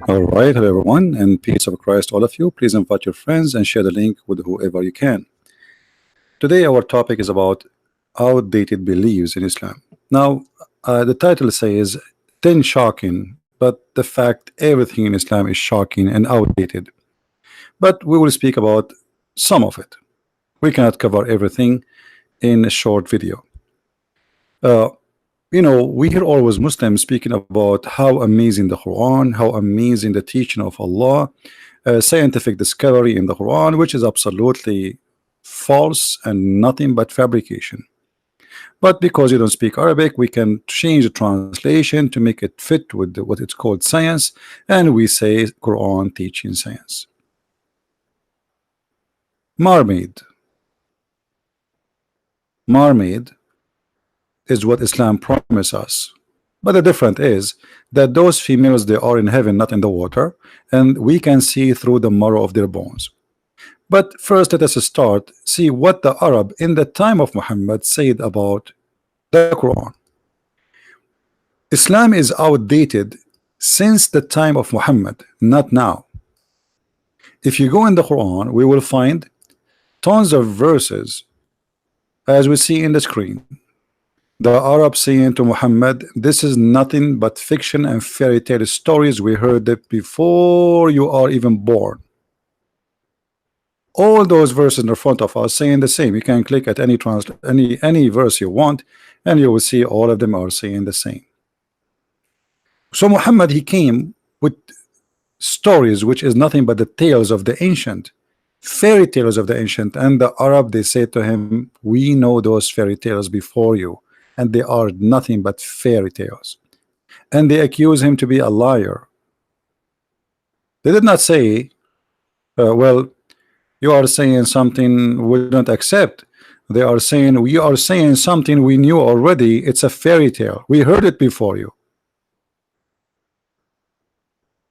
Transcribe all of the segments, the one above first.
All right, hello everyone, and peace of Christ, all of you. Please invite your friends and share the link with whoever you can. Today, our topic is about outdated beliefs in Islam. Now, the title says 10 shocking, but the fact everything in Islam is shocking and outdated. But we will speak about some of it. We cannot cover everything in a short video. Uh, we hear always Muslims speaking about how amazing the Quran, how amazing the teaching of Allah, scientific discovery in the Quran, which is absolutely false and nothing but fabrication. But because you don't speak Arabic, we can change the translation to make it fit with what it's called science, and we say Quran teaching science. Mermaid is what Islam promises us. But the difference is that those females, they are in heaven, not in the water, and we can see through the marrow of their bones. But first, let us start see what the Arab in the time of Muhammad said about the Quran. Islam is outdated since the time of Muhammad, not now. If you go in the Quran, we will find tons of verses, as we see in the screen. The Arab saying to Muhammad, this is nothing but fiction and fairy tale stories. We heard it before you are even born. All those verses in front of us saying the same. You can click at any verse you want, and you will see all of them are saying the same. So Muhammad, he came with stories which is nothing but the tales of the ancient, fairy tales of the ancient, and the Arab, they say to him, we know those fairy tales before you, and they are nothing but fairy tales. And they accuse him to be a liar. They did not say, well, you are saying something we don't accept. They are saying, we are saying something we knew already. It's a fairy tale. We heard it before you.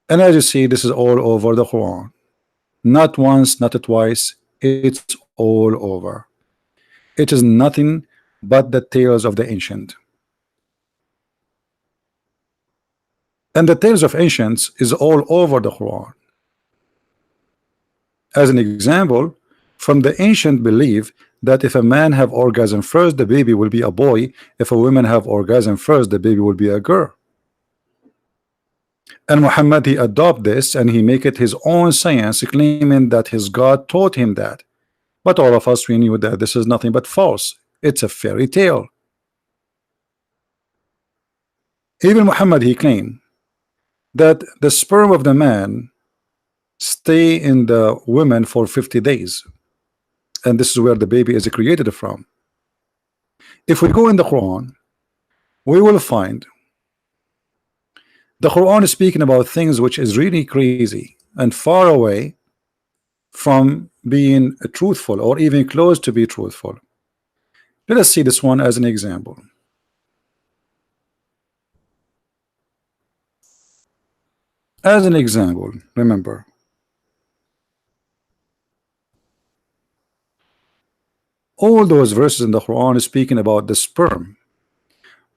And as you see, this is all over the Quran. Not once, not twice. It's all over. It is nothing but the tales of the ancient. And the tales of ancients is all over the Quran. As an example, from the ancient belief that if a man have orgasm first, the baby will be a boy. If a woman have orgasm first, the baby will be a girl. And Muhammad, he adopt this and he make it his own science, claiming that his God taught him that. But all of us, we knew that this is nothing but false. It's a fairy tale. Even Muhammad, he claimed that the sperm of the man stay in the woman for 50 days, and this is where the baby is created from. If we go in the Quran, we will find the Quran is speaking about things which is really crazy and far away from being truthful or even close to be truthful. Let us see this one as an example. As an example, remember, all those verses in the Quran is speaking about the sperm.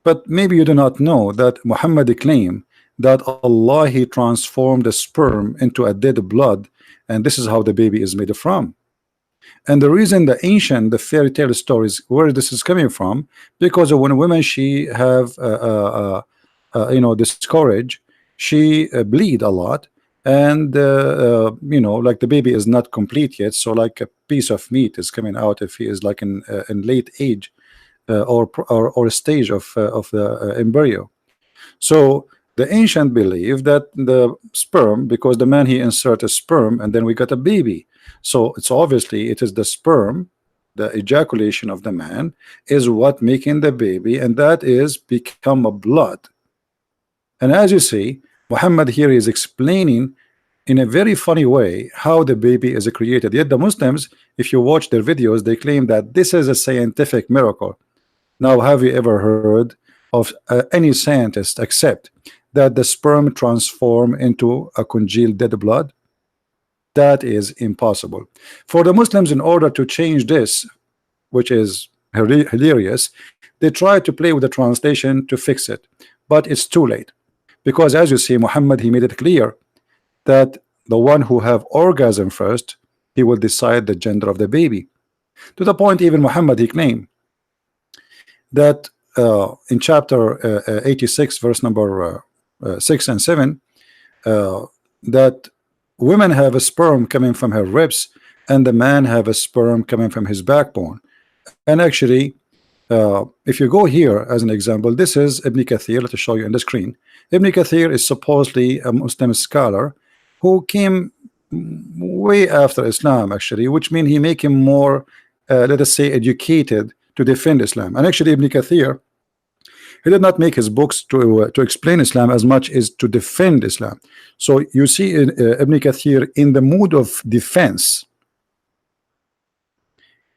But maybe you do not know that Muhammad claimed that Allah, he transformed the sperm into a dead blood, and this is how the baby is made from. And the reason the ancient, the fairy tale stories, where this is coming from, because when a woman, she have discourage, she bleed a lot, and like the baby is not complete yet, so like a piece of meat is coming out if he is like in late age or a stage of the embryo. So the ancient believe that the sperm, because the man, he insert a sperm and then we got a baby, so it's obviously it is the sperm, the ejaculation of the man is what making the baby, and that is become a blood. And as you see, Muhammad here is explaining in a very funny way how the baby is created. Yet the Muslims, if you watch their videos, they claim that this is a scientific miracle. Now, have you ever heard of any scientist accept that the sperm transform into a congealed dead blood? That is impossible. For the Muslims, in order to change this, which is hilarious, they try to play with the translation to fix it, but it's too late, because as you see, Muhammad, he made it clear that the one who have orgasm first, he will decide the gender of the baby. To the point, even Muhammad, he claimed that in chapter 86, verse number 6 and 7, that women have a sperm coming from her ribs, and the man have a sperm coming from his backbone. And actually, if you go here as an example, this is Ibn Kathir. Let me show you on the screen. Ibn Kathir is supposedly a Muslim scholar who came way after Islam, actually, which means he make him more, let us say, educated to defend Islam. And actually, Ibn Kathir, he did not make his books to explain Islam as much as to defend Islam. So you see Ibn Kathir in the mood of defense,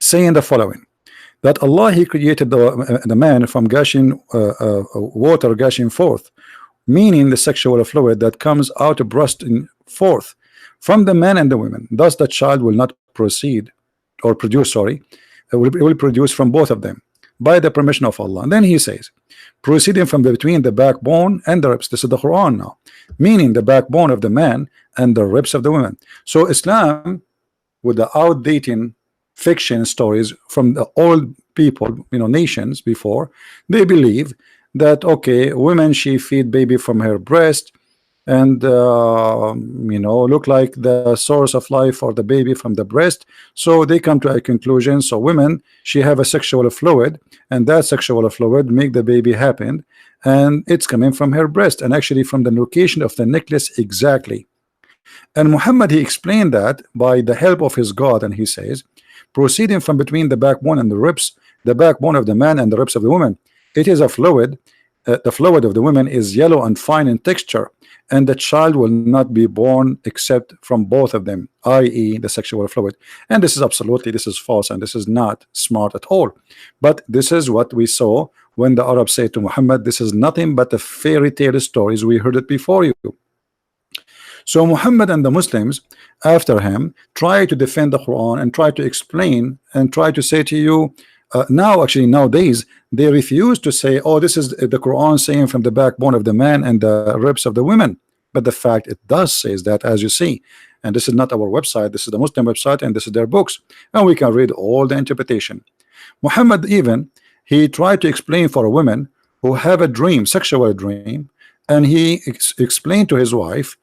saying the following: that Allah, he created the man from gushing water gushing forth, meaning the sexual fluid that comes out of bursting forth from the man and the women. Thus the child will not proceed or produce, will produce from both of them by the permission of Allah. And then he says, proceeding from between the backbone and the ribs. This is the Quran now, meaning the backbone of the man and the ribs of the women. So Islam, with the outdating fiction stories from the old people, nations before, they believe that okay, women, she feed baby from her breast, and look like the source of life for the baby from the breast. So they come to a conclusion. So women, she have a sexual fluid, and that sexual fluid make the baby happen, and it's coming from her breast, and actually from the location of the necklace exactly. And Muhammad, he explained that by the help of his God, and he says, proceeding from between the backbone and the ribs, the backbone of the man and the ribs of the woman, it is a fluid. The fluid of the woman is yellow and fine in texture, and the child will not be born except from both of them, i.e. the sexual fluid. And this is false, and this is not smart at all. But this is what we saw when the Arabs say to Muhammad, this is nothing but a fairy tale stories, we heard it before you. So Muhammad and the Muslims after him try to defend the Quran and try to explain and try to say to you, nowadays they refuse to say, oh, this is the Quran saying from the backbone of the man and the ribs of the women. But the fact it does says that, as you see. And this is not our website, this is the Muslim website, and this is their books, and we can read all the interpretation. Muhammad, even he tried to explain for a woman who have a dream, sexual dream, and he explained to his wife,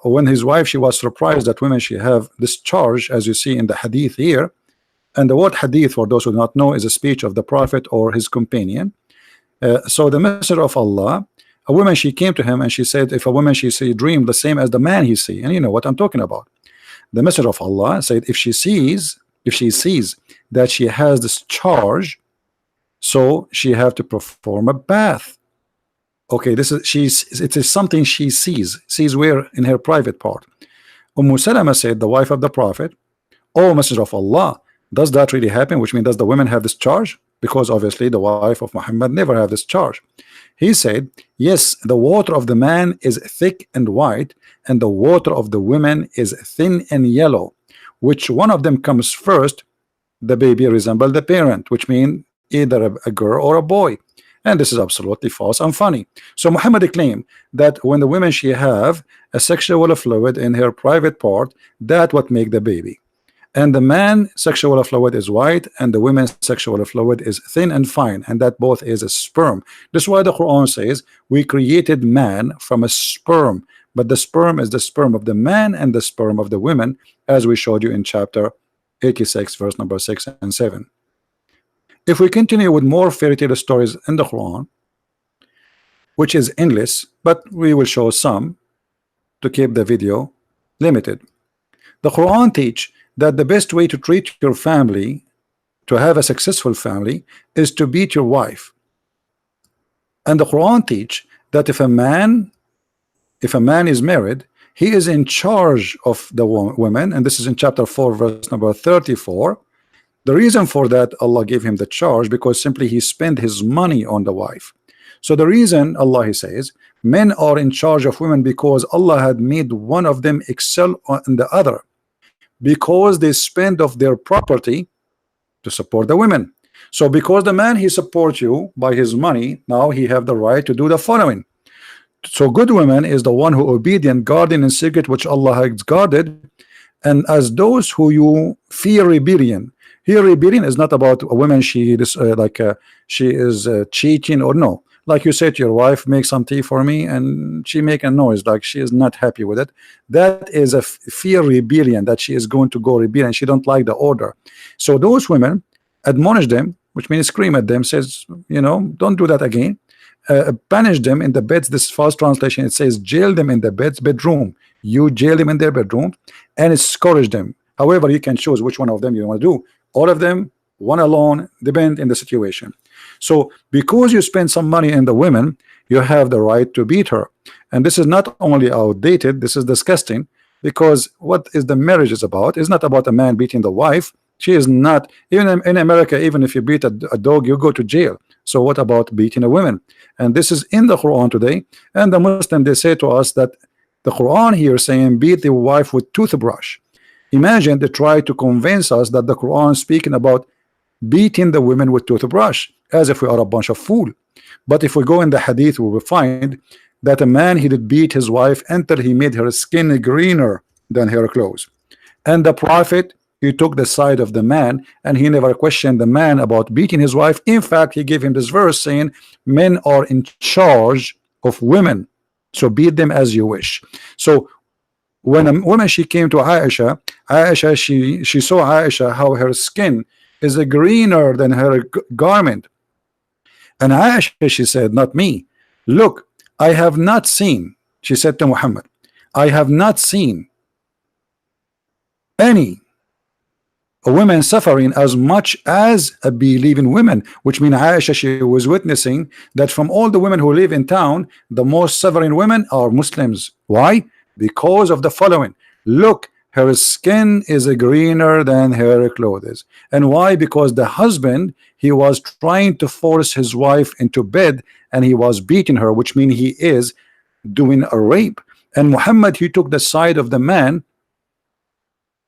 when his wife, she was surprised that women, she have this charge, as you see in the hadith here. And the word hadith, for those who do not know, is a speech of the Prophet or his companion. So the Messenger of Allah, a woman, she came to him and she said, if a woman, she see dream the same as the man he see, and you know what I'm talking about. The Messenger of Allah said, if she sees that she has this charge, so she have to perform a bath. Okay, it is something she sees where? In her private part. Salama said, the wife of the Prophet, oh Messenger of Allah, does that really happen? Which means, does the women have this charge? Because obviously the wife of Muhammad never have this charge. He said, yes, the water of the man is thick and white, and the water of the women is thin and yellow. Which one of them comes first? The baby resemble the parent, which means either a girl or a boy. And this is absolutely false and funny. So Muhammad claimed that when the women, she have a sexual fluid in her private part, that what make the baby. And the man sexual fluid is white, and the women's sexual fluid is thin and fine, and that both is a sperm. That's why the Quran says we created man from a sperm, but the sperm is the sperm of the man and the sperm of the women, as we showed you in chapter 86, verse number 6 and 7. If we continue with more fairy tale stories in the Quran, which is endless, but we will show some to keep the video limited. The Quran teach that the best way to treat your family, to have a successful family, is to beat your wife. And the Quran teach that if a man is married, he is in charge of the women, and this is in chapter 4, verse number 34. The reason for that, Allah gave him the charge because simply he spent his money on the wife. So the reason, Allah, he says, men are in charge of women because Allah had made one of them excel on the other, because they spend of their property to support the women. So because the man, he supports you by his money, now he have the right to do the following: So good women is the one who obedient, guarding in secret which Allah has guarded, and as those who you fear rebellion. Here rebellion is not about a woman she she is cheating or no. Like you said to your wife, make some tea for me, and she make a noise like she is not happy with it. That is a fear rebellion, that she is going to go rebellion. She don't like the order. So those women, admonish them, which means scream at them, says, you know, don't do that again. Banish them in the beds. This false translation, it says jail them in the bedroom. You jail them in their bedroom and scourge them. However, you can choose which one of them you want to do. All of them, one alone, depend in the situation. So because you spend some money in the women, you have the right to beat her. And this is not only outdated, this is disgusting, because what is the marriage is about is not about a man beating the wife. She is not, even in America, even if you beat a dog, you go to jail. So what about beating a woman? And this is in the Quran today. And the Muslim, they say to us that the Quran here saying beat the wife with toothbrush. Imagine they try to convince us that the Quran is speaking about beating the women with toothbrush, as if we are a bunch of fool. But if we go in the hadith, we will find that a man, he did beat his wife until he made her skin greener than her clothes. And the Prophet, he took the side of the man, and he never questioned the man about beating his wife. In fact, he gave him this verse saying men are in charge of women, so beat them as you wish. So when a woman, she came to Aisha, she saw Aisha how her skin is greener than her garment, and Aisha, she said, not me, look, I have not seen, she said to Muhammad, I have not seen any women suffering as much as a believing women, which means Aisha, she was witnessing that from all the women who live in town, the most suffering women are Muslims. Why? Because of the following. Look, her skin is greener than her clothes. And why? Because the husband, he was trying to force his wife into bed, and he was beating her, which means he is doing a rape. And Muhammad, he took the side of the man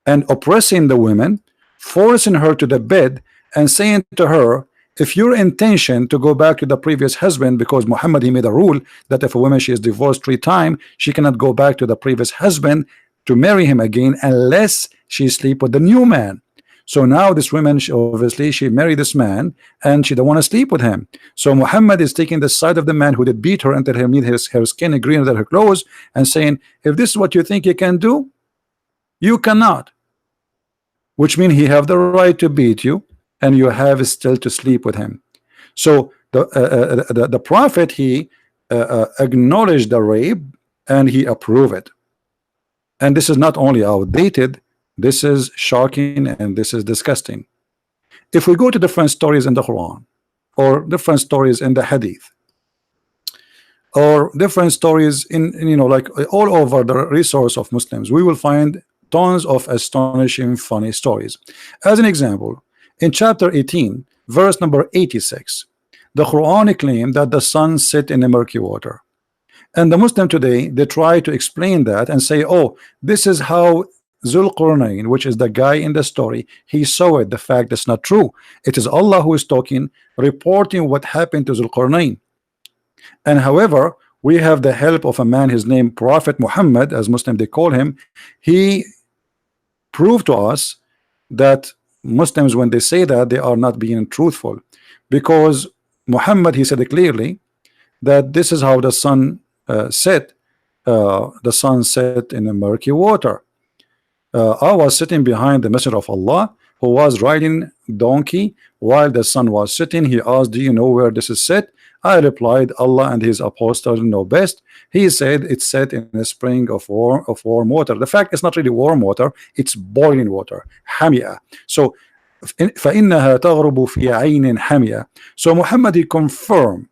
and oppressing the women, forcing her to the bed, and saying to her, if your intention to go back to the previous husband, because Muhammad, he made a rule that if a woman, she is divorced 3 times, she cannot go back to the previous husband to marry him again unless she sleep with the new man. So now this woman, obviously she married this man and she don't want to sleep with him. So Muhammad is taking the side of the man who did beat her until her made her skin greener than her clothes, and saying, if this is what you think you can do, you cannot. Which means he have the right to beat you, and you have still to sleep with him. So the Prophet, he acknowledged the rape and he approved it. And this is not only outdated, this is shocking and this is disgusting. If we go to different stories in the Quran, or different stories in the Hadith, or different stories in you know, like all over the resource of Muslims, we will find tons of astonishing funny stories. As an example, in chapter 18 verse number 86, the Quran claimed that the sun set in a murky water, and the Muslim today, they try to explain that and say, oh, this is how Zulqarnain, which is the guy in the story, he saw it. The fact that's not true. It is Allah who is talking, reporting what happened to Zulqarnain. And however, we have the help of a man, his name Prophet Muhammad, as Muslim they call him. He proved to us that Muslims, when they say that, they are not being truthful, because Muhammad, he said it clearly that this is how the sun set. The sun set in a murky water. I was sitting behind the Messenger of Allah, who was riding donkey while the sun was setting. He asked, do you know where this is set? I replied, Allah and his apostle know best. He said it's set in a spring of warm water. The fact it's not really warm water, it's boiling water, hamia. So فإنها تغرب في عين حمية. So Muhammad, he confirmed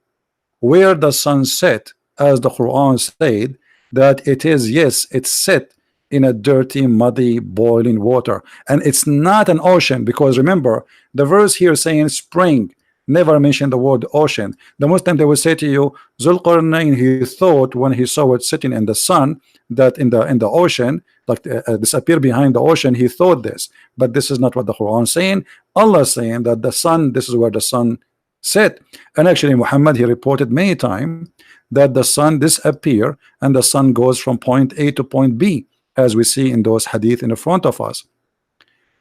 where the sun set, as the Quran said, that it is, yes, it's set in a dirty, muddy, boiling water, and it's not an ocean, because remember the verse here saying spring never mentioned the word ocean. The Muslim, they will say to you, Zulqarnain, he thought when he saw it sitting in the sun that in the ocean, like disappear behind the ocean, he thought this, but this is not what the Quran is saying. Allah is saying that the sun, this is where the sun set. And actually Muhammad, he reported many times that the sun disappear and the sun goes from point A to point B, as we see in those hadith in front of us.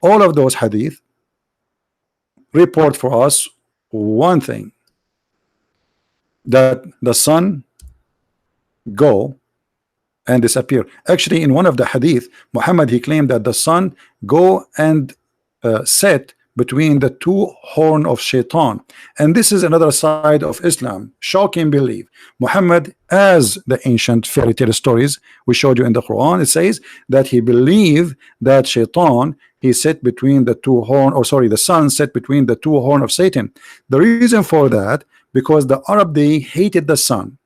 All of those hadith report for us one thing, that the sun go and disappear. Actually, in one of the hadith, Muhammad, he claimed that the sun go and set between the two horn of shaitan. And this is another side of Islam, shocking belief. Muhammad, as the ancient fairy tale stories we showed you in the Quran, it says that he believed that shaitan, he set between the two horn, or sorry, the sun set between the two horn of Satan. The reason for that, because the Arab, they hated the sun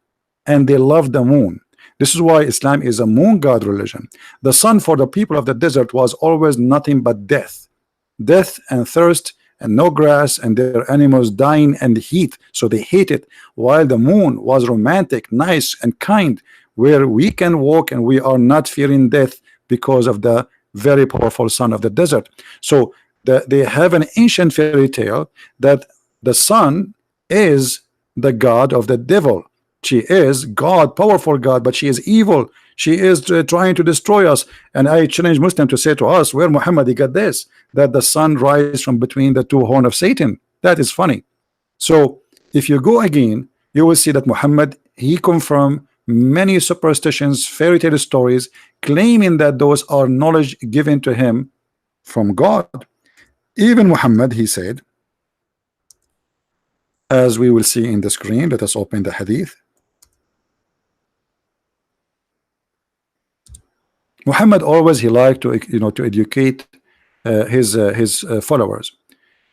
and they loved the moon. This is why Islam is a moon god religion. The sun for the people of the desert was always nothing but death and thirst and no grass and their animals dying and heat, so they hate it. While the moon was romantic, nice and kind, where we can walk and we are not fearing death because of the very powerful sun of the desert. So they have an ancient fairy tale that the sun is the god of the devil. She is God, powerful God, but she is evil. She is trying to destroy us. And I challenge Muslim to say to us, where Muhammad he got this, that the sun rises from between the two horns of Satan. That is funny. So if you go again, you will see that Muhammad, he confirmed many superstitions, fairy tale stories, claiming that those are knowledge given to him from God. Even Muhammad, he said, as we will see in the screen, let us open the hadith. Muhammad always, he liked to, to educate his followers.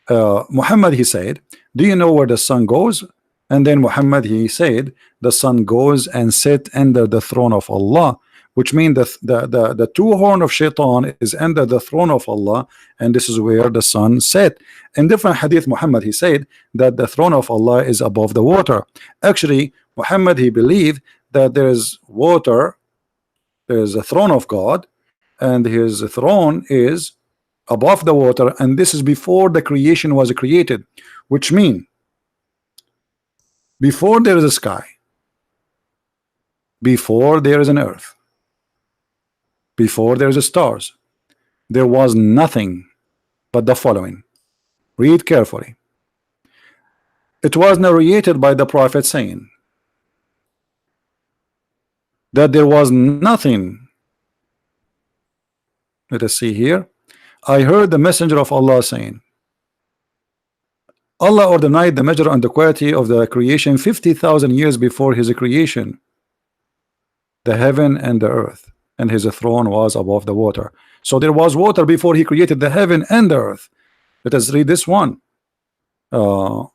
Muhammad, he said, do you know where the sun goes? And then Muhammad, he said, the sun goes and sit under the throne of Allah, which means the two horn of shaitan is under the throne of Allah, and this is where the sun set. In different hadith, Muhammad, he said that the throne of Allah is above the water. Actually, Muhammad, he believed that there is water, there is a throne of God, and his throne is above the water, and this is before the creation was created, which means before there is a sky, before there is an earth, before there is a stars, there was nothing but the following. Read carefully. It was narrated by the Prophet saying that there was nothing. Let us see here. I heard the messenger of Allah saying, Allah ordained the measure and the quality of the creation 50,000 years before his creation, the heaven and the earth, and his throne was above the water. So there was water before he created the heaven and the earth. Let us read this one. Let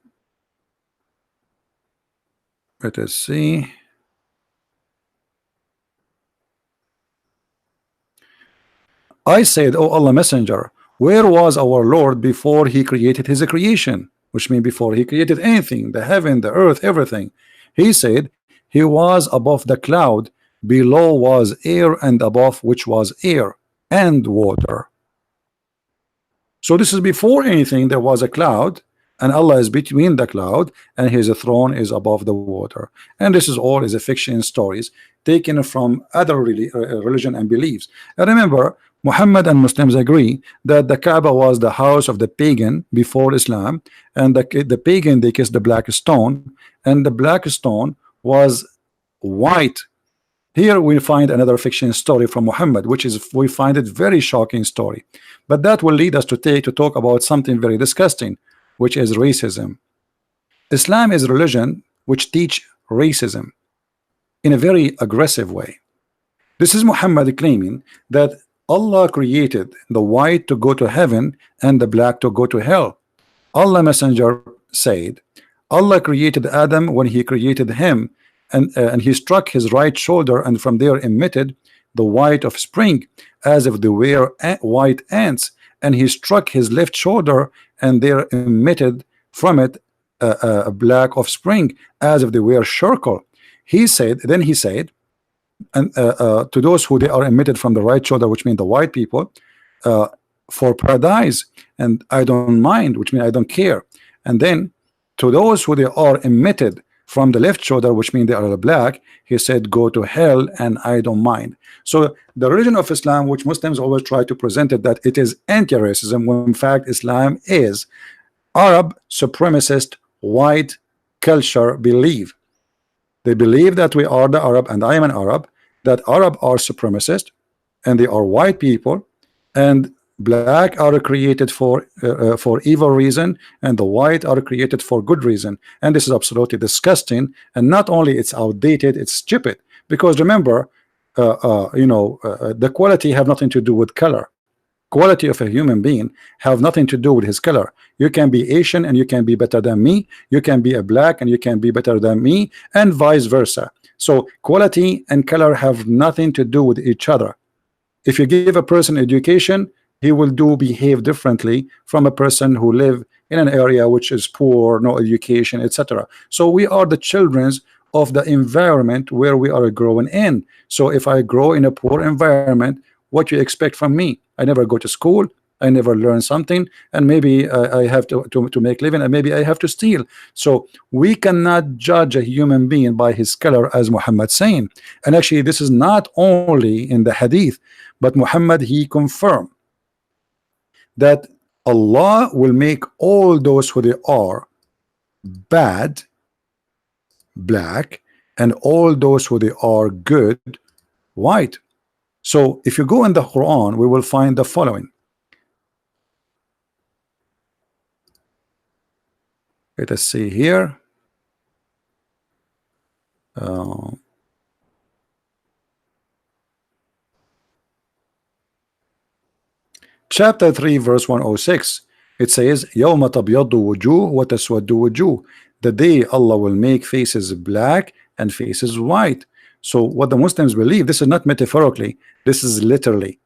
us see. I said, O Allah messenger, where was our Lord before he created his creation? Which means before he created anything, the heaven, the earth, everything. He said he was above the cloud, below was air, and above which was air and water. So this is before anything. There was a cloud, and Allah is between the cloud, and his throne is above the water. And this is all is a fiction stories taken from other religion and beliefs. And remember, Muhammad and Muslims agree that the Kaaba was the house of the pagan before Islam, and the pagan, they kissed the black stone, and the black stone was white. Here we find another fiction story from Muhammad, which is, we find it very shocking story, but that will lead us to talk about something very disgusting, which is racism. Islam is a religion which teach racism in a very aggressive way. This is Muhammad claiming that Allah created the white to go to heaven and the black to go to hell. Allah messenger said Allah created Adam when he created him, and he struck his right shoulder, and from there emitted the white of spring as if they were white ants, and he struck his left shoulder, and there emitted from it a black of spring as if they were charcoal. He said, then he said, and to those who they are emitted from the right shoulder, which means the white people, for paradise, and I don't mind, which means I don't care. And then to those who they are emitted from the left shoulder, which means they are black, he said, go to hell and I don't mind. So the religion of Islam, which Muslims always try to present it that it is anti-racism, when in fact Islam is Arab supremacist white culture belief. They believe that we are the Arab, and I am an Arab, that Arab are supremacist and they are white people, and black are created for evil reason, and the white are created for good reason. And this is absolutely disgusting, and not only it's outdated, it's stupid. Because remember, the quality have nothing to do with color. Quality of a human being have nothing to do with his color. You can be Asian and you can be better than me, you can be a black and you can be better than me, and vice versa. So quality and color have nothing to do with each other. If you give a person education, he will behave differently from a person who live in an area which is poor, no education, etc. So we are the children of the environment where we are growing in. So if I grow in a poor environment, what you expect from me? I never go to school, I never learn something, and maybe I have to make living, and maybe I have to steal. So we cannot judge a human being by his color, as Muhammad saying. And actually this is not only in the hadith, but Muhammad, he confirmed that Allah will make all those who they are bad black, and all those who they are good white. So if you go in the Quran, we will find the following. Let us see here. Chapter 3 verse 106, it says يَوْمَ تَبْيَضُّ وُجُوهُ وَتَسْوَدُّ وُجُوهُ, the day Allah will make faces black and faces white. So what the Muslims believe, this is not metaphorically, this is literally,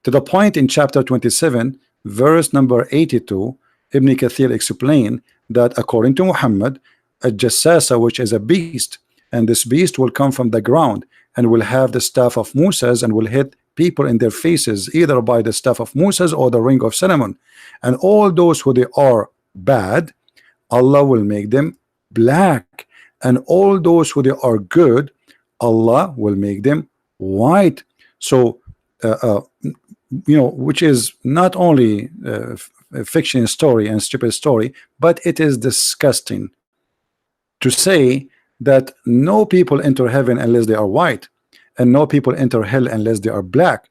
to the point in chapter 27 verse number 82, Ibn Kathir explained that according to Muhammad, a jassasa, which is a beast, and this beast will come from the ground and will have the staff of Moses and will hit people in their faces, either by the staff of Moses or the ring of Solomon. And all those who they are bad, Allah will make them black, and all those who they are good, Allah will make them white. So which is not only a fiction story and stupid story, but it is disgusting to say that no people enter heaven unless they are white, and no people enter hell unless they are black.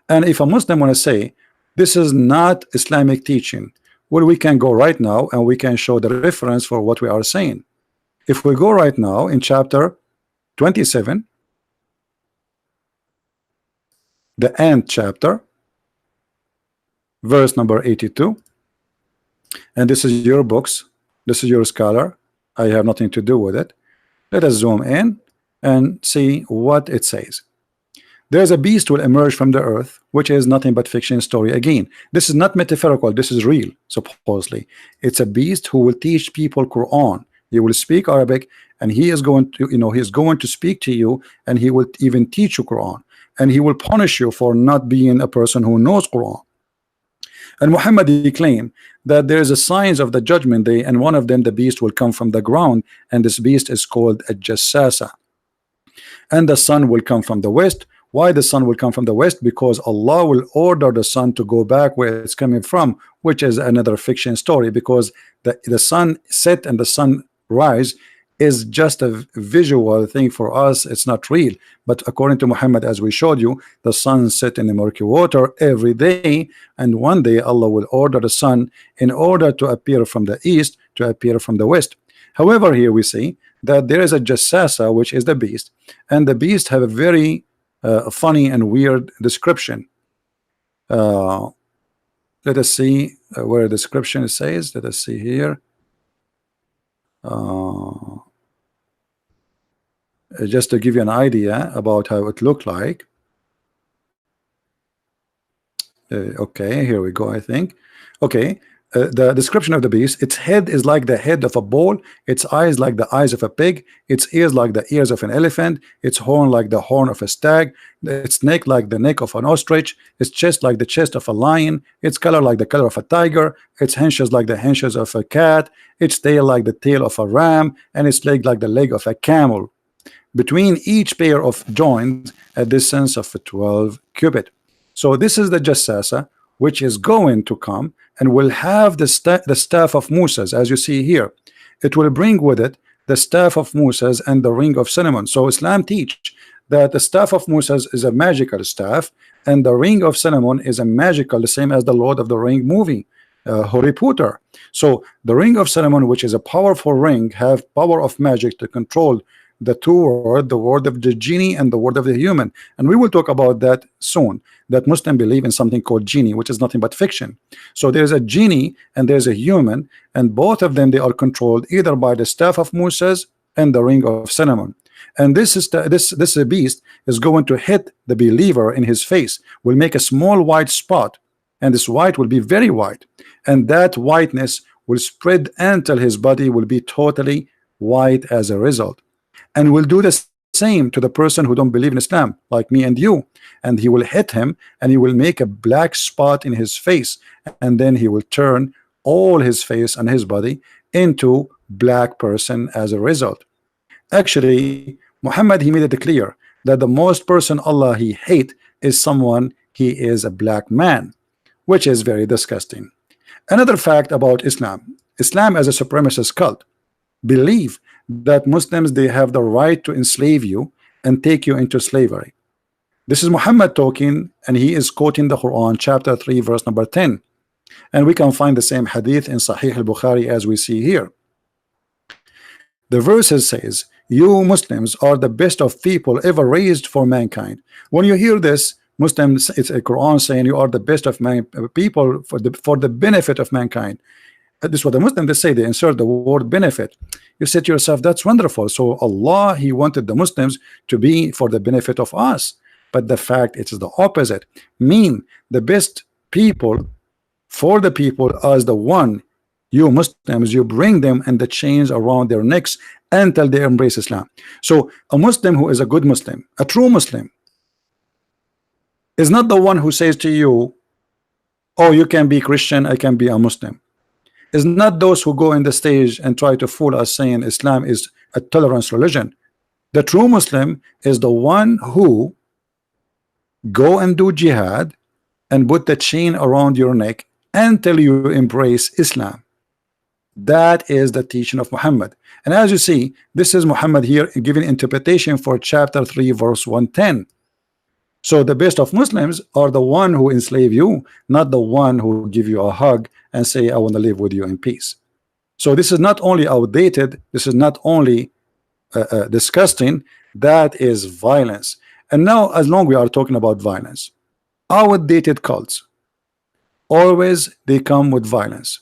And if a Muslim want to say this is not Islamic teaching, well, we can go right now and we can show the reference for what we are saying. If we go right now in chapter 27, the end chapter, verse number 82, and this is your books, this is your scholar, I have nothing to do with it. Let us zoom in and see what it says. There's a beast will emerge from the earth, which is nothing but fiction story. Again, this is not metaphorical, this is real. Supposedly it's a beast who will teach people Quran. He will speak Arabic, and he is going to, he is going to speak to you, and he will even teach you Quran, and he will punish you for not being a person who knows Quran. And Muhammad, he claimed that there is a signs of the judgment day, and one of them, the beast will come from the ground, and this beast is called a jassasa. And the sun will come from the west. Why the sun will come from the west? Because Allah will order the sun to go back where it's coming from, which is another fiction story, because the sun set and the sun rise is just a visual thing for us, it's not real. But according to Muhammad, as we showed you, the sun set in the murky water every day, and one day Allah will order the sun in order to appear from the east to appear from the west. However, here we see that there is a jassasa, which is the beast, and the beast have a very funny and weird description. Let us see where the description says. Let us see here. Just to give you an idea about how it looked like. Okay, here we go. I think. Okay, the description of the beast: its head is like the head of a bull, its eyes like the eyes of a pig, its ears like the ears of an elephant, its horn like the horn of a stag, its neck like the neck of an ostrich, its chest like the chest of a lion, its color like the color of a tiger, its haunches like the haunches of a cat, its tail like the tail of a ram, and its leg like the leg of a camel. Between each pair of joints a distance of 12 cubit. So this is the Jassasa, which is going to come and will have the staff of Moses, as you see here. It will bring with it the staff of Moses and the ring of Solomon. So Islam teach that the staff of Moses is a magical staff, and the ring of Solomon is a magical, the same as the Lord of the Ring movie, Harry Potter. So the ring of Solomon, which is a powerful ring, have power of magic to control the two words, the word of the genie and the word of the human. And we will talk about that soon, that Muslims believe in something called genie, which is nothing but fiction. So there's a genie and there's a human, and both of them, they are controlled either by the staff of Moses and the ring of Solomon. And this beast is going to hit the believer in his face, will make a small white spot, and this white will be very white, and that whiteness will spread until his body will be totally white as a result, and will do the same to the person who don't believe in Islam, like me and you. And he will hit him, and he will make a black spot in his face, and then he will turn all his face and his body into black person as a result. Actually, Muhammad, he made it clear that the most person Allah he hate is someone he is a black man, which is very disgusting. Another fact about Islam: Islam as a supremacist cult believe that Muslims, they have the right to enslave you and take you into slavery. This is Muhammad talking, and he is quoting the Quran, chapter 3, verse number 10. And we can find the same hadith in Sahih al-Bukhari as we see here. The verses says, "You Muslims are the best of people ever raised for mankind." When you hear this, Muslims, it's a Quran saying you are the best of people for the benefit of mankind. This is what the Muslims, they say, they insert the word benefit. You say to yourself, that's wonderful. So Allah, he wanted the Muslims to be for the benefit of us. But the fact it is the opposite. Mean the best people for the people as the one, you Muslims, you bring them and the chains around their necks until they embrace Islam. So a Muslim who is a good Muslim, a true Muslim, is not the one who says to you, oh, you can be Christian, I can be a Muslim. Is not those who go in the stage and try to fool us saying Islam is a tolerance religion. The true Muslim is the one who go and do jihad and put the chain around your neck until you embrace Islam. That is the teaching of Muhammad. And as you see, this is Muhammad here giving interpretation for chapter 3, verse 110. So the best of Muslims are the one who enslave you, not the one who give you a hug and say, I want to live with you in peace. So this is not only outdated, this is not only disgusting, that is violence. And now, as long we are talking about violence, outdated cults, always they come with violence,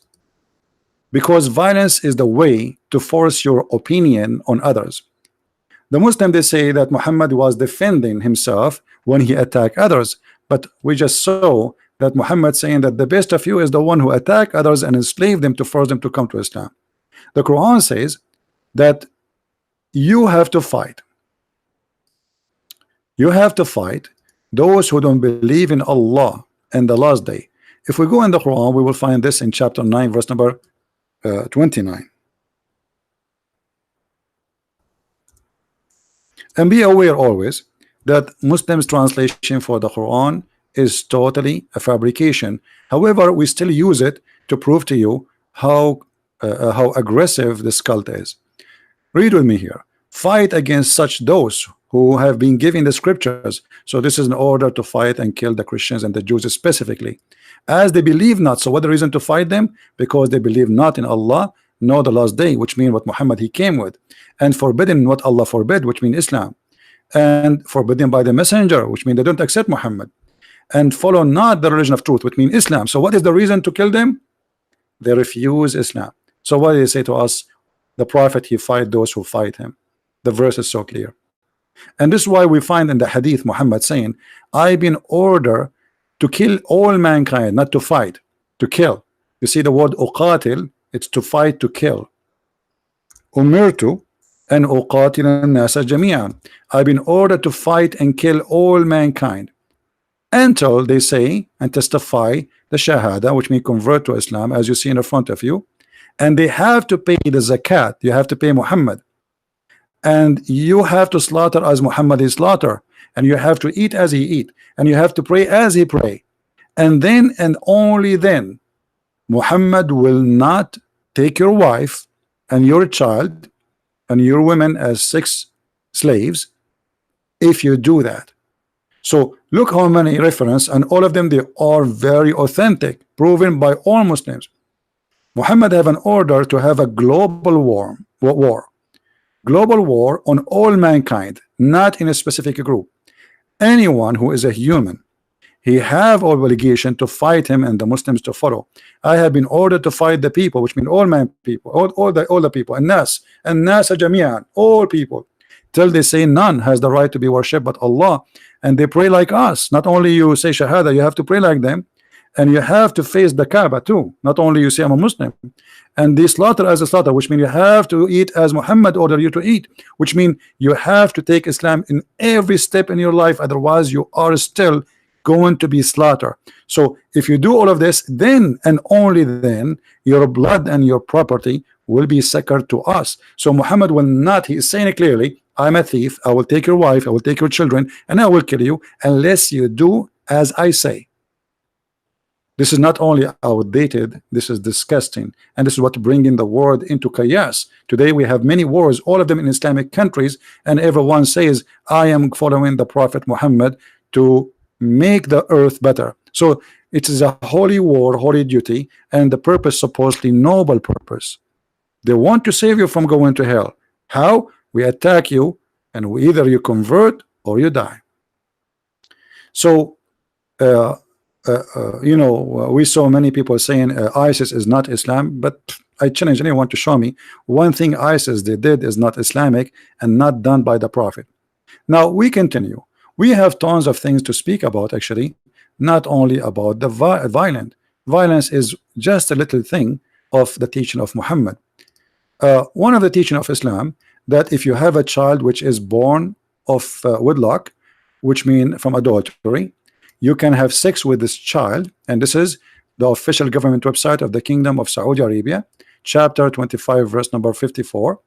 because violence is the way to force your opinion on others. The Muslim, they say that Muhammad was defending himself when he attacked others, but we just saw that Muhammad saying that the best of you is the one who attack others and enslave them to force them to come to Islam. The Quran says that you have to fight. You have to fight those who don't believe in Allah and the last day. If we go in the Quran, we will find this in chapter 9, verse number 29. And be aware always that Muslims translation for the Quran is totally a fabrication. However, we still use it to prove to you how aggressive this cult is. Read with me here. Fight against such those who have been given the scriptures. So this is in order to fight and kill the Christians and the Jews specifically, as they believe not. So what the reason to fight them? Because they believe not in Allah, nor the last day, which means what Muhammad he came with, and forbidden what Allah forbid, which means Islam, and forbidden by the messenger, which means they don't accept Muhammad, and follow not the religion of truth, which means Islam. So what is the reason to kill them? They refuse Islam. So what do they say to us? The Prophet, he fight those who fight him. The verse is so clear. And this is why we find in the hadith Muhammad saying, I've been ordered to kill all mankind, not to fight, to kill. You see the word uqatil, it's to fight, to kill. Umirtu an uqatil an-nasa jami'an. I've been ordered to fight and kill all mankind until they say and testify the shahada, which means convert to Islam, as you see in the front of you, and they have to pay the zakat. You have to pay Muhammad, and you have to slaughter as Muhammad is slaughter, and you have to eat as he eat, and you have to pray as he pray, and then and only then Muhammad will not take your wife and your child and your women as sex slaves if you do that. So look how many references, and all of them, they are very authentic, proven by all Muslims. Muhammad have an order to have a global global war on all mankind, not in a specific group. Anyone who is a human, he have obligation to fight him and the Muslims to follow. I have been ordered to fight the people, which mean all man people, all the people, and nas jami'an, all people, till they say none has the right to be worshipped but Allah, and they pray like us. Not only you say shahada, you have to pray like them, and you have to face the Kaaba too. Not only you say I'm a Muslim, and they slaughter as a slaughter, which means you have to eat as Muhammad ordered you to eat, which means you have to take Islam in every step in your life, otherwise you are still going to be slaughtered. So if you do all of this, then and only then your blood and your property will be sacred to us. So Muhammad will not, he is saying it clearly, I'm a thief, I will take your wife, I will take your children, and I will kill you unless you do as I say. This is not only outdated, this is disgusting, and this is what bringing the world into chaos. Today we have many wars, all of them in Islamic countries, and everyone says I am following the Prophet Muhammad to make the earth better. So it is a holy war, holy duty, and the purpose supposedly noble purpose. They want to save you from going to hell. How? We attack you, and either you convert or you die. So you know, we saw many people saying ISIS is not Islam, but I challenge anyone to show me one thing ISIS they did is not Islamic and not done by the Prophet. Now we continue. We have tons of things to speak about, actually, not only about the violent. Violence is just a little thing of the teaching of Muhammad. One of the teaching of Islam, that if you have a child which is born of wedlock, which means from adultery, you can have sex with this child, and this is the official government website of the Kingdom of Saudi Arabia, chapter 25, verse number 54.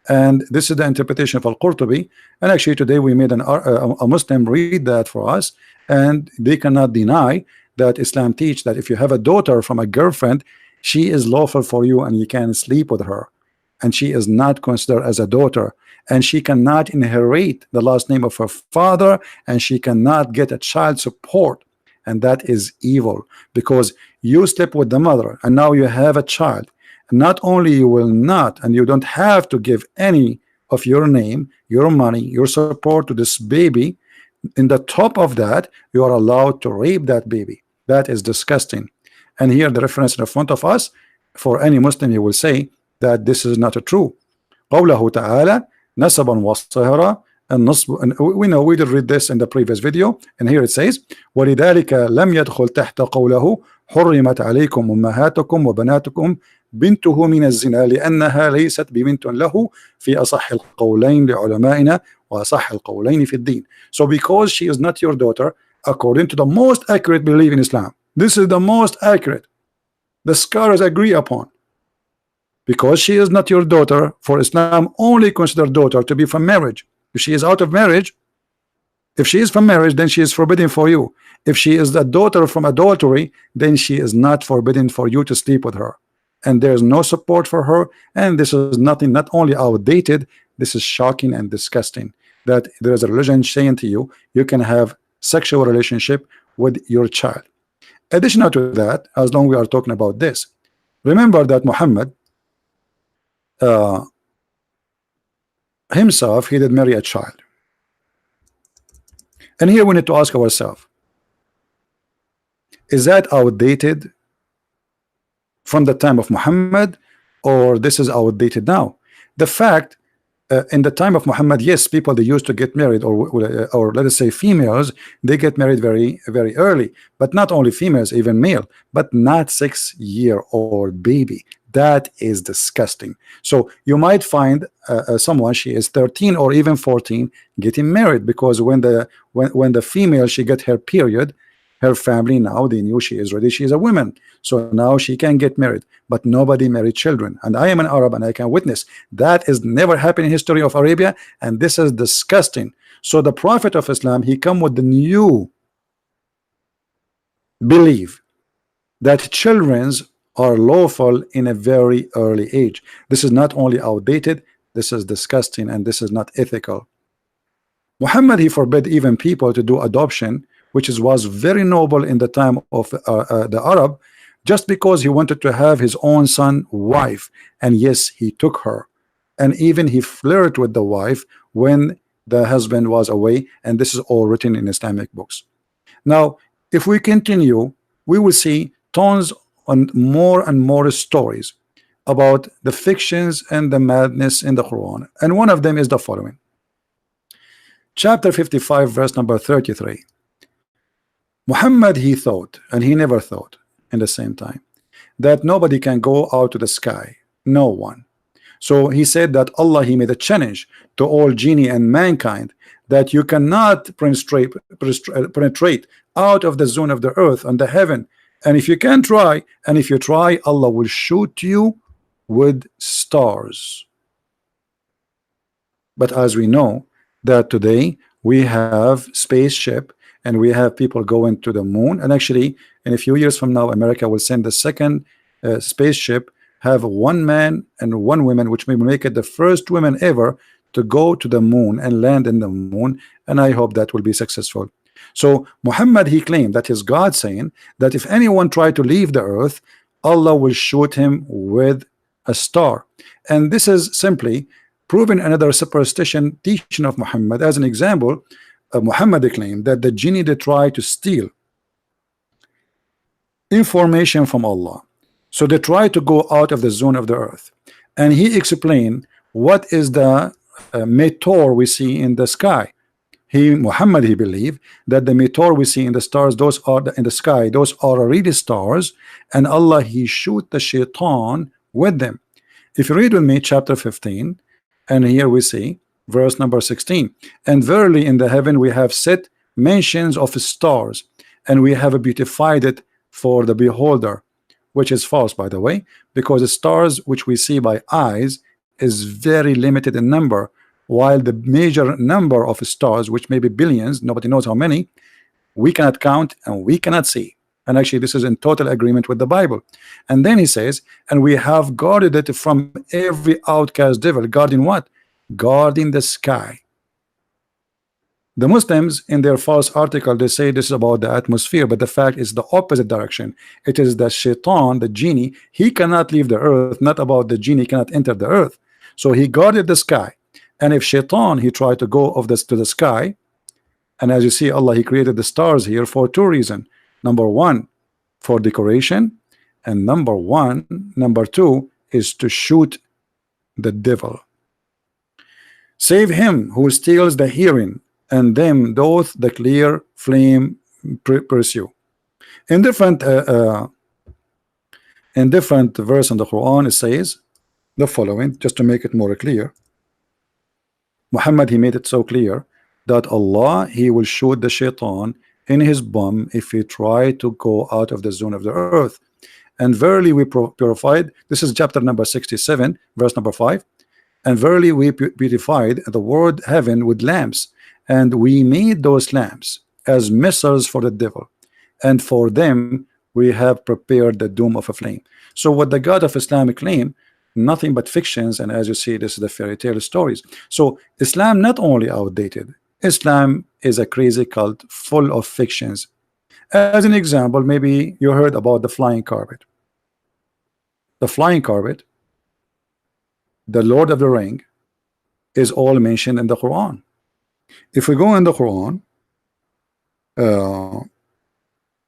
And this is the interpretation of Al-Qurtubi. And actually today we made a Muslim read that for us, and they cannot deny that Islam teach that if you have a daughter from a girlfriend, she is lawful for you and you can sleep with her, and she is not considered as a daughter, and she cannot inherit the last name of her father, and she cannot get a child support, and that is evil, because you slept with the mother and now you have a child. Not only you will not, and you don't have to give any of your name, your money, your support to this baby, in the top of that you are allowed to rape that baby. That is disgusting. And here the reference in front of us, for any Muslim, you will say that this is not true. قوله تعالى نسبا وصهرا النصب, and we know we did read this in the previous video, and here it says ولذلك لم يدخل تحت قوله حرمت عليكم أمهاتكم وبناتكم بنته من الزنا لأنها ليست ببنت له في أصح القولين لعلمائنا وأصح القولين في الدين. So because she is not your daughter, according to the most accurate belief in Islam, this is the most accurate, the scholars agree upon, because she is not your daughter, for Islam only consider daughter to be from marriage. If she is out of marriage, if she is from marriage, then she is forbidden for you. If she is the daughter from adultery, then she is not forbidden for you to sleep with her, and there is no support for her. And this is nothing, not only outdated, this is shocking and disgusting, that there is a religion saying to you you can have sexual relationship with your child. Additional to that, as long we are talking about this, remember that Muhammad himself, he did marry a child. And here we need to ask ourselves, is that outdated from the time of Muhammad, or this is outdated now? The fact In the time of Muhammad, yes, people they used to get married, or let us say females, they get married very early. But not only females, even male, but not 6-year-old baby. That is disgusting. So you might find someone, she is 13 or even 14, getting married, because when the female she get her period, her family now they knew she is ready, she is a woman, so now she can get married. But nobody married children, and I am an Arab and I can witness that is never happened in history of Arabia, and this is disgusting. So the Prophet of Islam, he come with the new belief that children's are lawful in a very early age. This is not only outdated, this is disgusting, and this is not ethical. Muhammad, he forbid even people to do adoption, which was very noble in the time of the Arab, just because he wanted to have his own son wife. And yes, he took her, and even he flirted with the wife when the husband was away, and this is all written in Islamic books. Now if we continue, we will see tons and more stories about the fictions and the madness in the Quran, and one of them is the following. Chapter 55, verse number 33. Muhammad, he thought, and he never thought in the same time, that nobody can go out to the sky, no one. So he said that Allah, he made a challenge to all genie and mankind, that you cannot penetrate out of the zone of the earth and the heaven, and if you can try, and if you try, Allah will shoot you with stars. But as we know that today we have spaceship, and we have people going to the moon, and actually in a few years from now America will send the second spaceship, have one man and one woman, which may make it the first women ever to go to the moon and land in the moon, and I hope that will be successful. So Muhammad, he claimed that his God, saying that if anyone try to leave the earth, Allah will shoot him with a star. And this is simply proving another superstition teaching of Muhammad. As an example, Muhammad claimed that the genie, they try to steal information from Allah, so they try to go out of the zone of the earth, and he explained what is the meteor we see in the sky. Muhammad, he believed that the meteor we see in the stars, those are in the sky, those are really stars, and Allah, he shoot the shaitan with them. If you read with me chapter 15, and here we see verse number 16, and verily in the heaven we have set mentions of stars, and we have beautified it for the beholder, which is false, by the way, because the stars which we see by eyes is very limited in number, while the major number of stars, which may be billions, nobody knows how many, we cannot count and we cannot see. And actually this is in total agreement with the Bible. And then he says, and we have guarded it from every outcast devil. Guarding what? Guarding the sky. The Muslims in their false article, they say this is about the atmosphere, but the fact is the opposite direction. It is the shaitan, the genie, he cannot leave the earth, not about the genie cannot enter the earth. So he guarded the sky. And if shaitan, he tried to go of this to the sky, and as you see, Allah, he created the stars here for two reasons. Number one, for decoration, and number two is to shoot the devil. Save him who steals the hearing, and them doth the clear flame pursue. In different verse in the Quran, it says the following, just to make it more clear. Muhammad, he made it so clear that Allah, he will shoot the shaitan in his bum if he try to go out of the zone of the earth. And verily we purified, this is chapter number 67, verse number 5, and verily we beautified the world heaven with lamps, and we made those lamps as missiles for the devil, and for them we have prepared the doom of a flame. So what the God of Islam claim, nothing but fictions, and as you see, this is the fairy tale stories. So Islam not only outdated, Islam is a crazy cult full of fictions. As an example, maybe you heard about the flying carpet. The flying carpet, the Lord of the Ring, is all mentioned in the Quran. If we go in the Quran,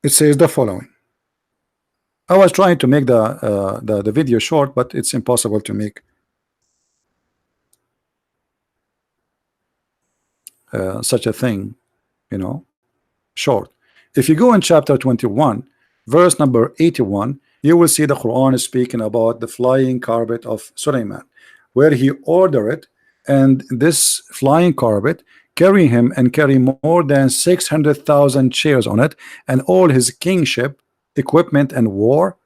it says the following. I was trying to make the video short, but it's impossible to make. such a thing, you know, short. If you go in chapter 21, verse number 81, you will see the Quran is speaking about the flying carpet of Sulaiman, where he ordered it, and this flying carpet carry him and carry more than 600,000 chairs on it, and all his kingship equipment and war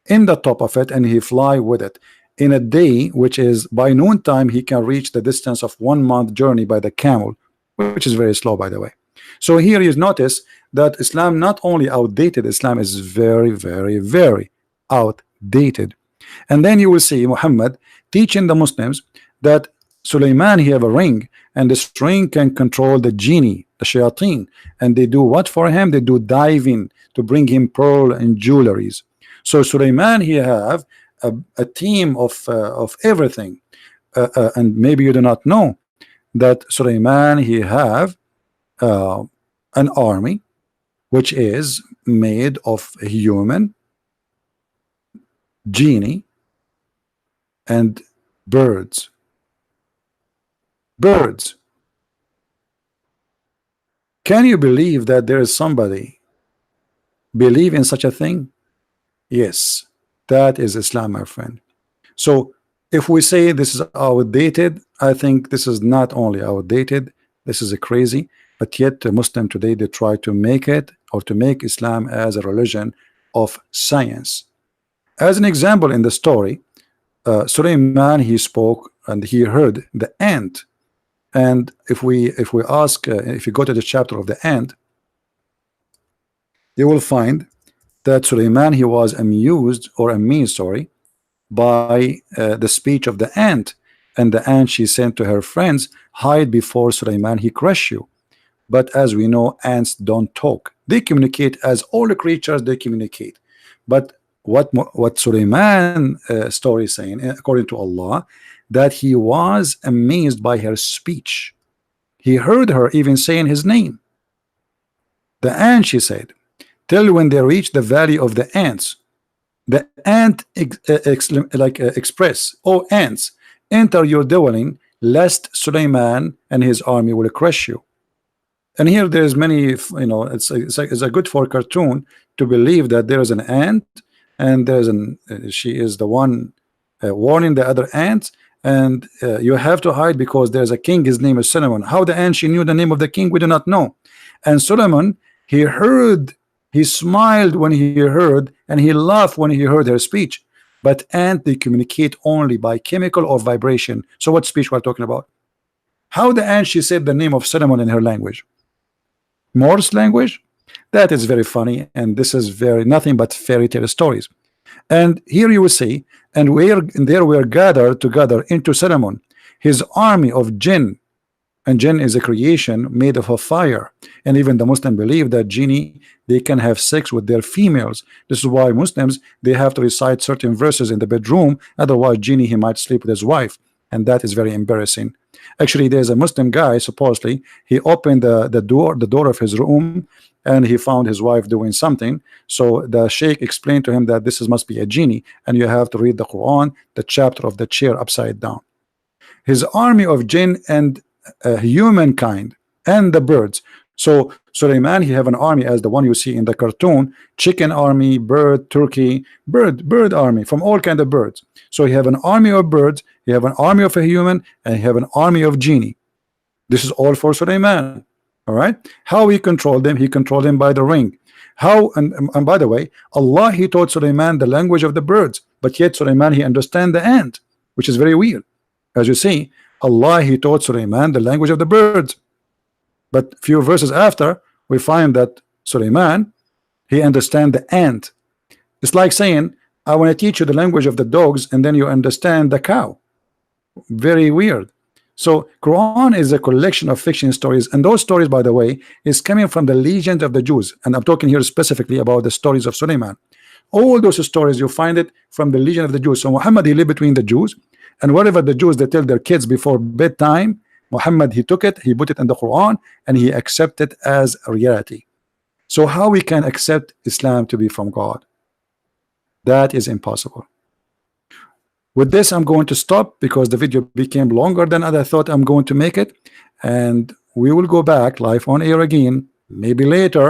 in the top of it, and he fly with it in a day, which is by noontime he can reach the distance of 1 month journey by the camel, which is very slow, by the way. So here you notice that Islam not only outdated, Islam is very, very, very outdated. And then you will see Muhammad teaching the Muslims that Sulaiman, he have a ring, and this ring can control the genie, the shayateen, and they do what for him? They do diving to bring him pearl and jewelries. So Sulaiman, he have a team of everything, and maybe you do not know that Sulaiman, he have an army which is made of human, genie, and birds. Birds. Can you believe that there is somebody believe in such a thing? Yes, that is Islam, my friend. So if we say this is outdated, I think this is not only outdated, this is a crazy, but yet the Muslim today, they try to make it, or to make Islam as a religion of science. As an example in the story, Sulaiman, he spoke and he heard the ant. And if we ask, if you go to the chapter of the ant, you will find that Sulaiman, he was amused, or amazed, sorry, by the speech of the ant. And the ant, she said to her friends, hide before Sulaiman, he crush you. But as we know, ants don't talk. They communicate as all the creatures, they communicate. But what Sulaiman story is saying, according to Allah, that he was amazed by her speech. He heard her even saying his name. The ant, she said, till when they reach the valley of the ants, the ant express, oh ants, enter your dwelling, lest Sulaiman and his army will crush you. And here there's many, you know, it's a good for a cartoon to believe that there is an ant, and there's she is the one warning the other ants, and you have to hide because there's a king, his name is Solomon. How the ant, she knew the name of the king, we do not know. And Solomon, he heard, he smiled when he heard, and he laughed when he heard her speech. But ant, they communicate only by chemical or vibration. So what speech we're talking about? How the ant, she said the name of Solomon in her language? Morse language? That is very funny, and this is very nothing but fairy tale stories. And here you will see, and there we are gathered together into Solomon, his army of jinn, and jinn is a creation made of a fire. And even the Muslim believe that genie, they can have sex with their females. This is why Muslims, they have to recite certain verses in the bedroom, otherwise genie, he might sleep with his wife, and that is very embarrassing. Actually, there's a Muslim guy, supposedly he opened the door of his room, and he found his wife doing something. So the sheikh explained to him that this must be a genie, and you have to read the Quran, the chapter of the chair upside down. His army of jinn and humankind and the birds. So Sulaiman, he have an army as the one you see in the cartoon, chicken army, bird, turkey, bird army from all kind of birds. So he have an army of birds, he have an army of a human, and he have an army of genie. This is all for Sulaiman. All right, how he controlled them? He controlled them by the ring. How, and by the way, Allah, he taught Sulaiman the language of the birds, but yet Sulaiman, he understand the ant, which is very weird. As you see, Allah, he taught Sulaiman the language of the birds, but few verses after we find that Sulaiman, he understand the ant. It's like saying, I want to teach you the language of the dogs, and then you understand the cow. Very weird. So Quran is a collection of fiction stories, and those stories, by the way, is coming from the legend of the Jews, and I'm talking here specifically about the stories of Sulaiman. All those stories, you find it from the legend of the Jews. So Muhammad, he lived between the Jews, and whatever the Jews, they tell their kids before bedtime, Muhammad, he took it, he put it in the Quran, and he accepted as a reality. So how we can accept Islam to be from God? That is impossible. With this, I'm going to stop because the video became longer than I thought I'm going to make it, and we will go back live on air again, maybe later.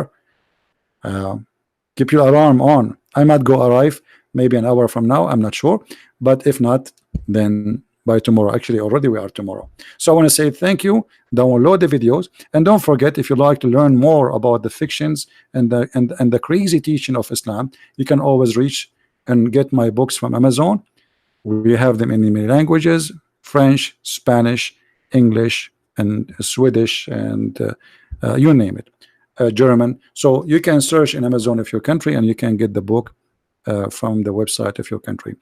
Keep your alarm on. I might go arrive maybe an hour from now, I'm not sure, but if not, then by tomorrow. Actually, already we are tomorrow. So I want to say thank you. Download the videos, and don't forget, if you like to learn more about the fictions and the crazy teaching of Islam, you can always reach and get my books from Amazon. We have them in many languages: French, Spanish, English, and Swedish, and you name it, German. So you can search in Amazon of your country, and you can get the book from the website of your country.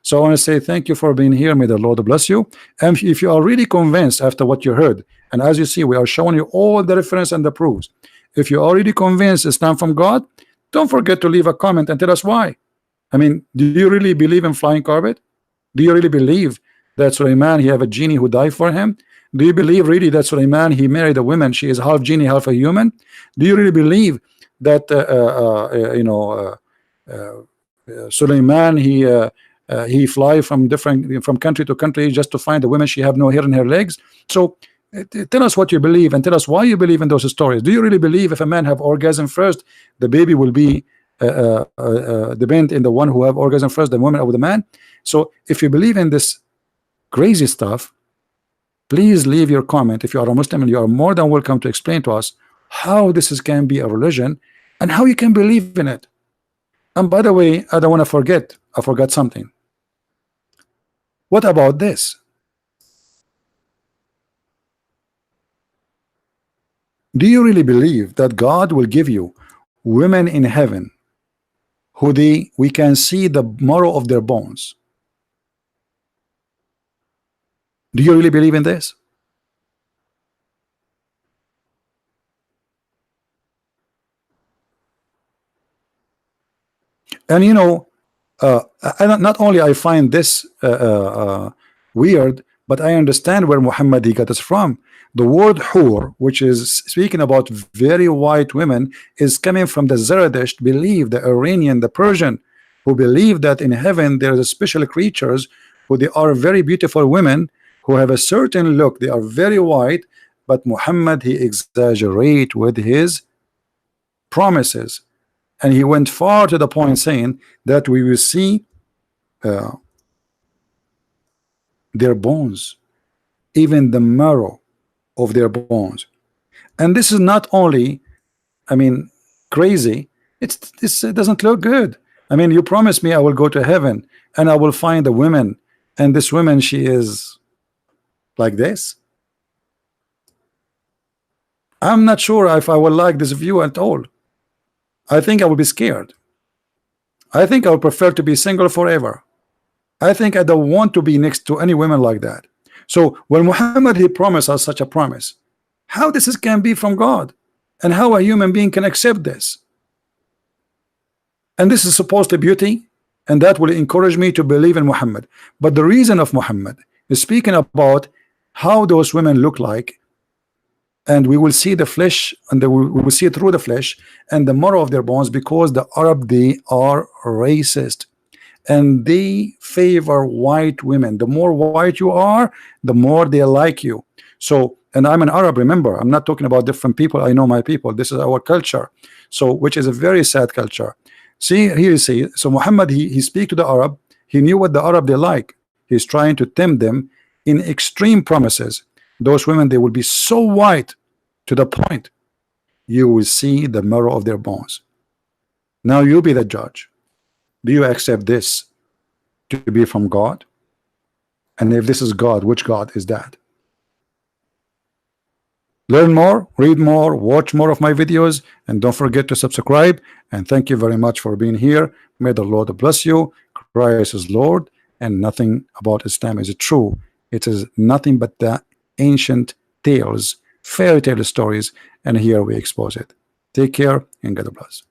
So I want to say thank you for being here. May the Lord bless you. And if you are really convinced after what you heard, and as you see, we are showing you all the reference and the proofs. If you're already convinced Islam from God, don't forget to leave a comment and tell us why. I mean, do you really believe in flying carpet? Do you really believe that Sulaiman, he have a genie who died for him? Do you believe really that Sulaiman, he married a woman, she is half genie, half a human? Do you really believe that Sulaiman, he fly from country to country just to find a woman she have no hair in her legs? So tell us what you believe, and tell us why you believe in those stories. Do you really believe if a man have orgasm first, the baby will be depend in the one who have orgasm first, the woman or the man? So if you believe in this crazy stuff, please leave your comment. If you are a Muslim, and you are more than welcome to explain to us how this can be a religion and how you can believe in it. And by the way, I don't want to forget, I forgot something. What about this? Do you really believe that God will give you women in heaven who we can see the marrow of their bones? Do you really believe in this? And you know, not only I find this weird, but I understand where Muhammad he got this from. The word hur, which is speaking about very white women, is coming from the Zoroastrian belief, the Iranian, the Persian, who believe that in heaven there are special creatures who they are very beautiful women who have a certain look. They are very white, but Muhammad he exaggerate with his promises, and he went far to the point saying that we will see their bones, even the marrow of their bones. And this is not only, I mean, crazy, it doesn't look good. I mean, you promised me I will go to heaven and I will find a woman, and this woman, she is like this. I'm not sure if I will like this view at all. I think I will be scared. I think I would prefer to be single forever. I think I don't want to be next to any women like that. So when Muhammad he promised us such a promise, how this can be from God, and how a human being can accept this? And this is supposed to be beauty, and that will encourage me to believe in Muhammad. But the reason of Muhammad is speaking about how those women look like, and we will see the flesh, and we will see through the flesh and the marrow of their bones, because the Arab, they are racist and they favor white women. The more white you are, the more they like you. So, and I'm an Arab, remember, I'm not talking about different people. I know my people. This is our culture. So, which is a very sad culture. See, here you see, so Muhammad he speak to the Arab. He knew what the Arab they like. He's trying to tempt them in extreme promises. Those women, they will be so white to the point you will see the marrow of their bones. Now you be the judge. Do you accept this to be from God? And if this is God, which God is that? Learn more, read more, watch more of my videos, and don't forget to subscribe. And thank you very much for being here. May the Lord bless you. Christ is Lord, and nothing about Islam is true. It is nothing but the ancient tales, fairy tale stories, and here we expose it. Take care and God bless.